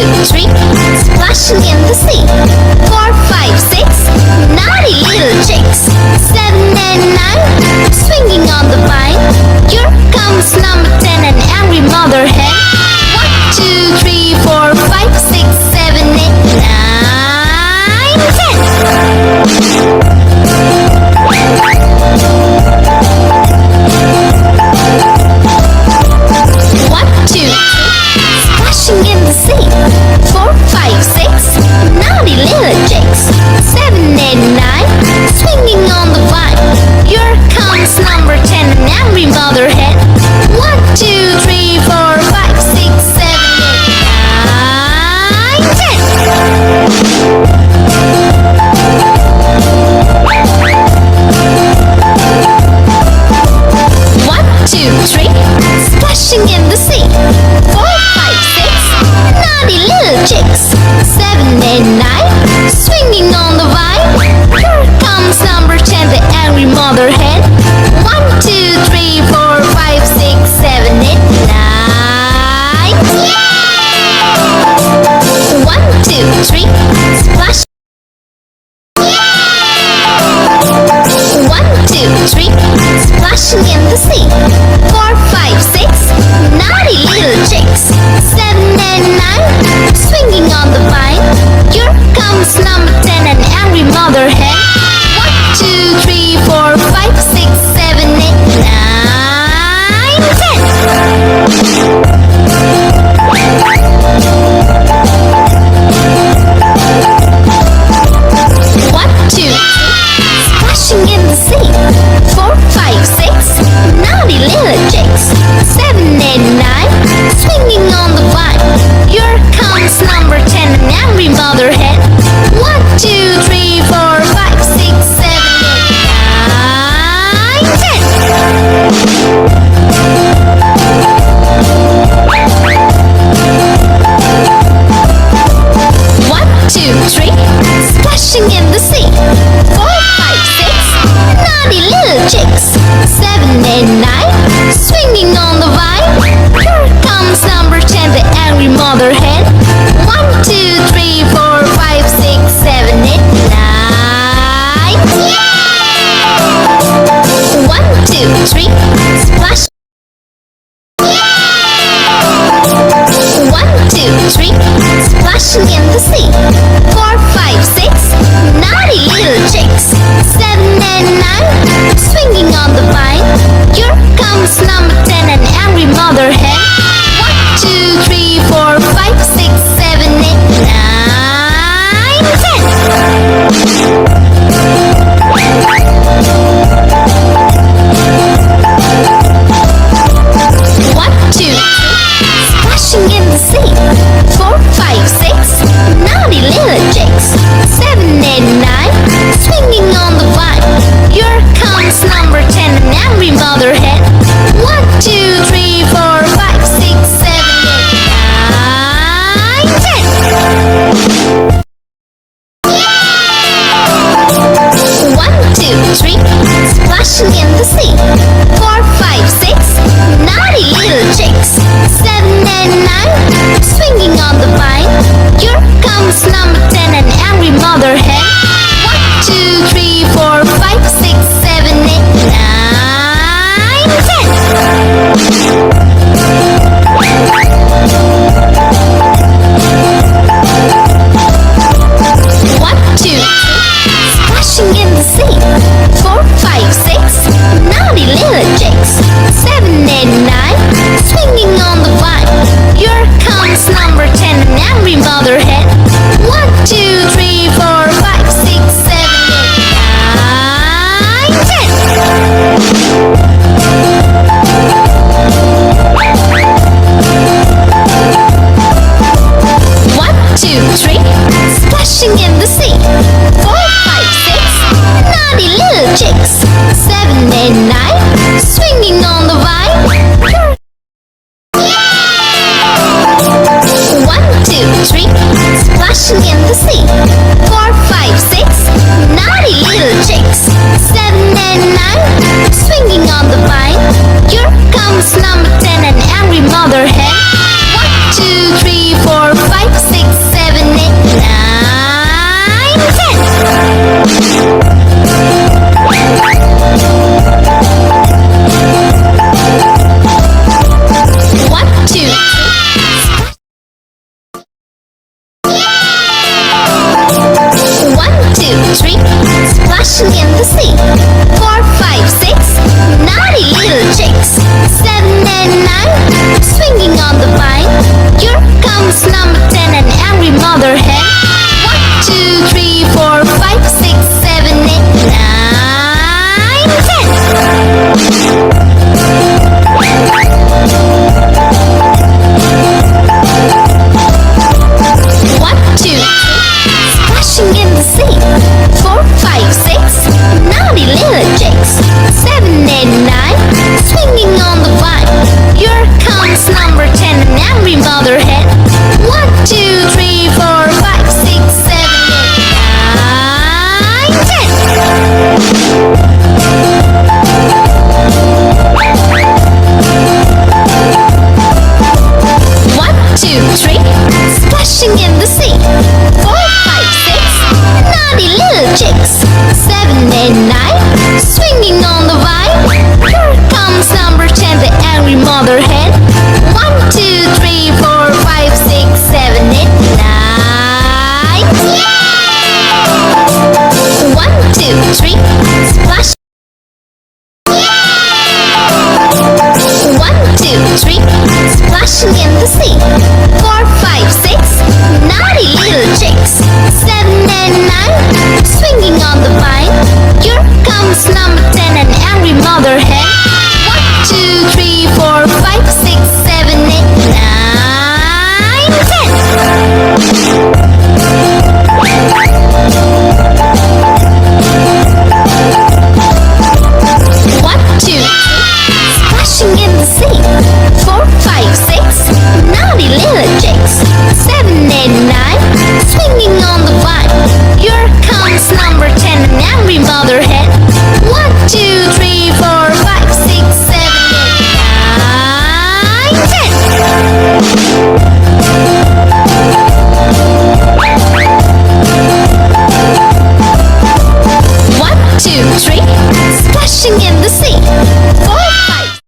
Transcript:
two, three, splashing in the sea. 4, 5, 6, naughty little chicks. 7 and 9, swinging on the vine. Here comes number 10, an angry mother hen. 1, 2, 3, 4, 5, 6, 7, 8, 9, 10. 1, 2, 3, splashing in the sea. 4, 5, 6, naughty little chicks. 7, 8, 9, swinging on the vine. Here comes number 10, an angry mother hen. 1, 2, 3, 4, 5, 6, 7, 8, 9, 10. 1, 2, 3, splashing in the sea. 4, 5, 6, naughty little chicks. 7, 8, 9, swinging on the vine. Here comes number 10, the angry mother hen. 1, 2, 3, 4, 5, 6, 7, 8, 9. Yeah! 1, 2, 3, splash. 1, 2, 3, splashing in the sea. 4, 5, 6, naughty little chicks. 7 and 9, swinging on the vine. Here comes number 10, an angry mother hen. 1, 2, 3, 4, 5, 6, 7, 8, 9, 10. 1, 2, 3, splashing in the sea. 4, 5, 6, naughty little chicks. 7, 8, 9, swinging on the vine. Here comes number 10, an angry mother hen. 1, 2, 3, 4, 5, 6, 7, 8, 9, 10. 1, 2, 3, splashing in the sea. 4, 5, 6, naughty little chicks. 7, 8, 9, swinging on the vine. Here comes number 10, the angry mother hen. 1, 2, 3, 4, 5, 6, 7, 8, 9. Yeah! 1, 2, 3, splash. 1, 2, 3, splashing in the sea. 4, 5, 6, naughty little chicks. 7 and 9, swinging on the vine. Here comes number 10, an angry mother hen. 1, 2, 3, 4, 5, 6, 7, 8, 9, 10. 1, 2, 3, splashing in the sea. 4, 5, 6, naughty little three, splashing in the sea.